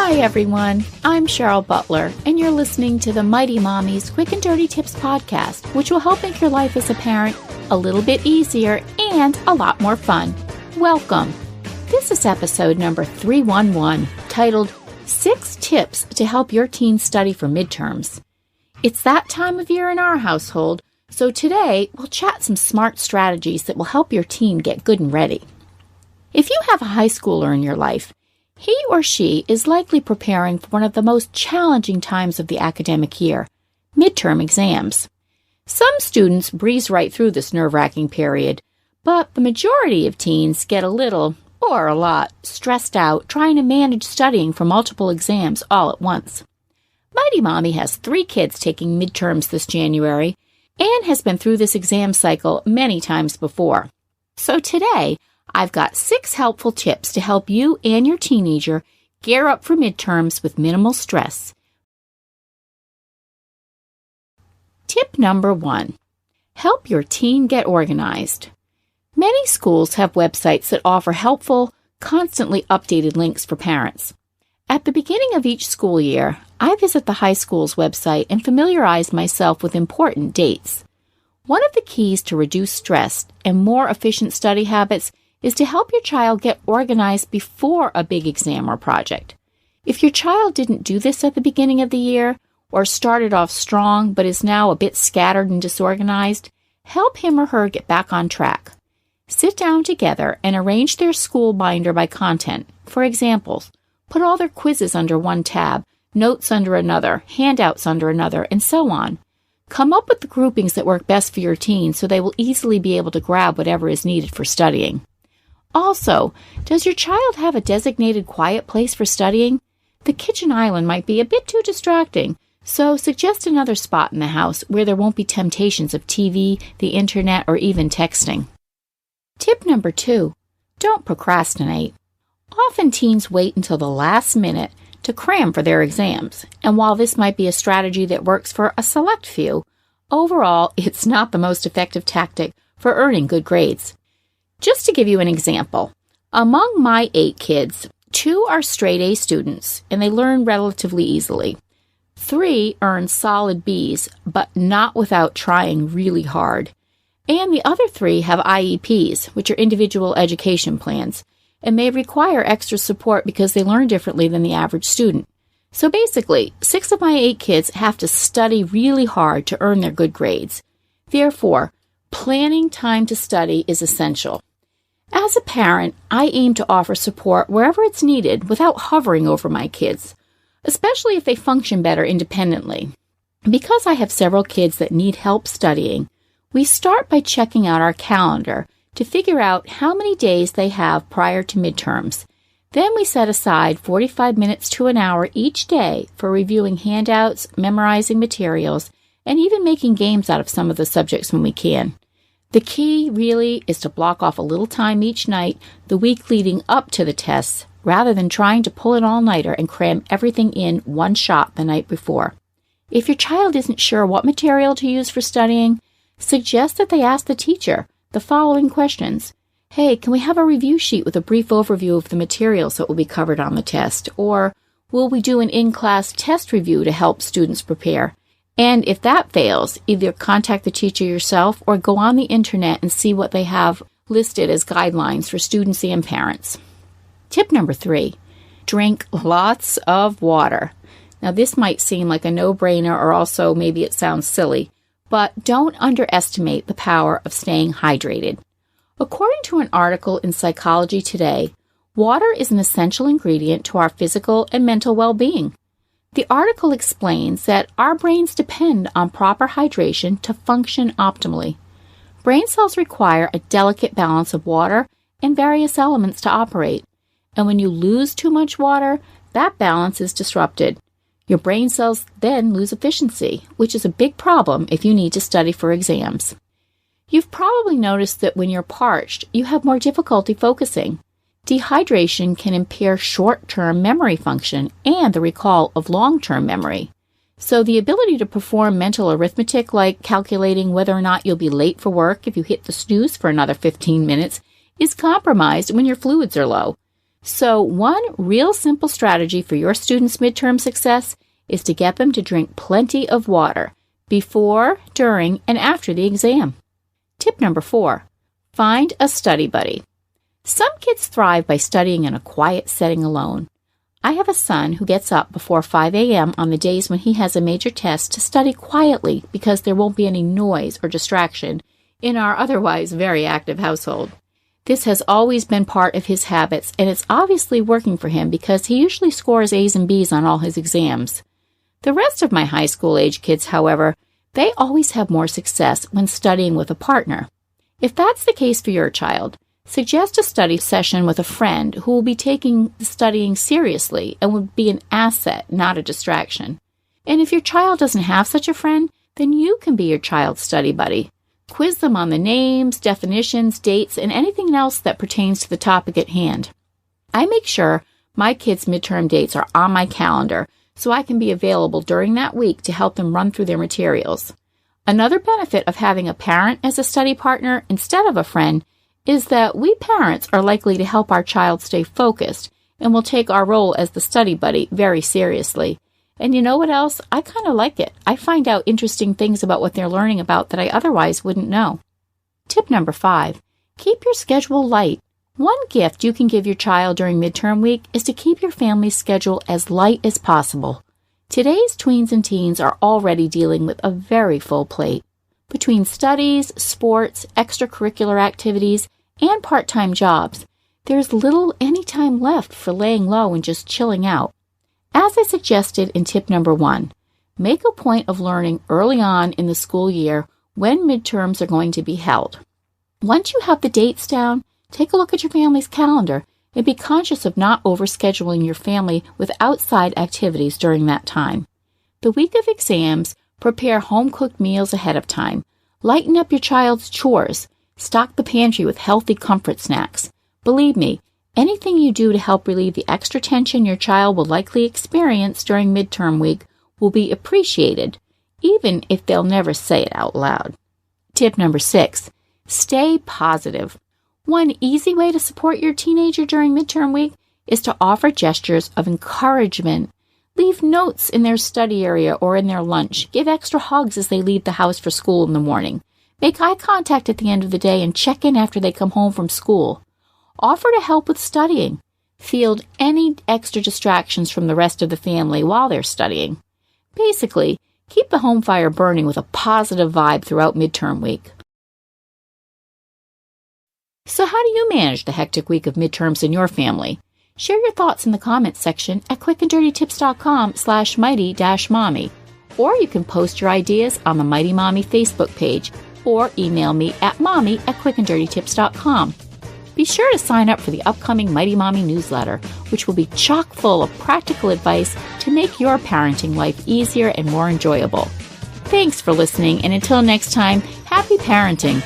Hi everyone, I'm Cheryl Butler, and you're listening to the Mighty Mommy's Quick and Dirty Tips podcast, which will help make your life as a parent a little bit easier and a lot more fun. Welcome. This is episode number 311, titled 6 Tips to Help Your Teen Study for Midterms. It's that time of year in our household, so today we'll chat some smart strategies that will help your teen get good and ready. If you have a high schooler in your life, he or she is likely preparing for one of the most challenging times of the academic year, midterm exams. Some students breeze right through this nerve-wracking period, but the majority of teens get a little, or a lot, stressed out trying to manage studying for multiple exams all at once. Mighty Mommy has 3 kids taking midterms this January and has been through this exam cycle many times before. So today, I've got 6 helpful tips to help you and your teenager gear up for midterms with minimal stress. Tip number 1. Help your teen get organized. Many schools have websites that offer helpful, constantly updated links for parents. At the beginning of each school year, I visit the high school's website and familiarize myself with important dates. One of the keys to reduce stress and more efficient study habits is to help your child get organized before a big exam or project. If your child didn't do this at the beginning of the year, or started off strong but is now a bit scattered and disorganized, help him or her get back on track. Sit down together and arrange their school binder by content. For example, put all their quizzes under one tab, notes under another, handouts under another, and so on. Come up with the groupings that work best for your teen so they will easily be able to grab whatever is needed for studying. Also, does your child have a designated quiet place for studying? The kitchen island might be a bit too distracting, so suggest another spot in the house where there won't be temptations of TV, the internet, or even texting. Tip number 2. Don't procrastinate. Often teens wait until the last minute to cram for their exams, and while this might be a strategy that works for a select few, overall it's not the most effective tactic for earning good grades. Just to give you an example, among my 8 kids, 2 are straight A students, and they learn relatively easily. 3 earn solid Bs, but not without trying really hard. And the other 3 have IEPs, which are individual education plans, and may require extra support because they learn differently than the average student. So basically, 6 of my 8 kids have to study really hard to earn their good grades. Therefore, planning time to study is essential. As a parent, I aim to offer support wherever it's needed without hovering over my kids, especially if they function better independently. Because I have several kids that need help studying, we start by checking out our calendar to figure out how many days they have prior to midterms. Then we set aside 45 minutes to an hour each day for reviewing handouts, memorizing materials, and even making games out of some of the subjects when we can. The key really is to block off a little time each night the week leading up to the tests rather than trying to pull an all-nighter and cram everything in one shot the night before. If your child isn't sure what material to use for studying, suggest that they ask the teacher the following questions. Hey, can we have a review sheet with a brief overview of the materials that will be covered on the test? Or will we do an in-class test review to help students prepare? And if that fails, either contact the teacher yourself or go on the internet and see what they have listed as guidelines for students and parents. Tip number 3, drink lots of water. Now this might seem like a no-brainer or also maybe it sounds silly, but don't underestimate the power of staying hydrated. According to an article in Psychology Today, water is an essential ingredient to our physical and mental well-being. The article explains that our brains depend on proper hydration to function optimally. Brain cells require a delicate balance of water and various elements to operate, and when you lose too much water, that balance is disrupted. Your brain cells then lose efficiency, which is a big problem if you need to study for exams. You've probably noticed that when you're parched, you have more difficulty focusing. Dehydration can impair short-term memory function and the recall of long-term memory. So the ability to perform mental arithmetic like calculating whether or not you'll be late for work if you hit the snooze for another 15 minutes is compromised when your fluids are low. So one real simple strategy for your students' midterm success is to get them to drink plenty of water before, during, and after the exam. Tip number 4, find a study buddy. Some kids thrive by studying in a quiet setting alone. I have a son who gets up before 5 a.m. on the days when he has a major test to study quietly because there won't be any noise or distraction in our otherwise very active household. This has always been part of his habits, and it's obviously working for him because he usually scores A's and B's on all his exams. The rest of my high school age kids, however, they always have more success when studying with a partner. If that's the case for your child, suggest a study session with a friend who will be taking the studying seriously and would be an asset, not a distraction. And if your child doesn't have such a friend, then you can be your child's study buddy. Quiz them on the names, definitions, dates, and anything else that pertains to the topic at hand. I make sure my kids' midterm dates are on my calendar so I can be available during that week to help them run through their materials. Another benefit of having a parent as a study partner instead of a friend is that we parents are likely to help our child stay focused and will take our role as the study buddy very seriously. And you know what else? I kind of like it. I find out interesting things about what they're learning about that I otherwise wouldn't know. Tip number 5, keep your schedule light. One gift you can give your child during midterm week is to keep your family's schedule as light as possible. Today's tweens and teens are already dealing with a very full plate. Between studies, sports, extracurricular activities, and part-time jobs, there's little any time left for laying low and just chilling out. As I suggested in tip number 1, make a point of learning early on in the school year when midterms are going to be held. Once you have the dates down, take a look at your family's calendar and be conscious of not overscheduling your family with outside activities during that time. The week of exams, prepare home-cooked meals ahead of time. Lighten up your child's chores. Stock the pantry with healthy comfort snacks. Believe me, anything you do to help relieve the extra tension your child will likely experience during midterm week will be appreciated, even if they'll never say it out loud. Tip number 6, stay positive. One easy way to support your teenager during midterm week is to offer gestures of encouragement. Leave notes in their study area or in their lunch. Give extra hugs as they leave the house for school in the morning. Make eye contact at the end of the day and check in after they come home from school. Offer to help with studying. Field any extra distractions from the rest of the family while they're studying. Basically, keep the home fire burning with a positive vibe throughout midterm week. So how do you manage the hectic week of midterms in your family? Share your thoughts in the comments section at quickanddirtytips.com/mighty-mommy. Or you can post your ideas on the Mighty Mommy Facebook page or email me at mommy@quickanddirtytips.com. Be sure to sign up for the upcoming Mighty Mommy newsletter, which will be chock full of practical advice to make your parenting life easier and more enjoyable. Thanks for listening, and until next time, happy parenting!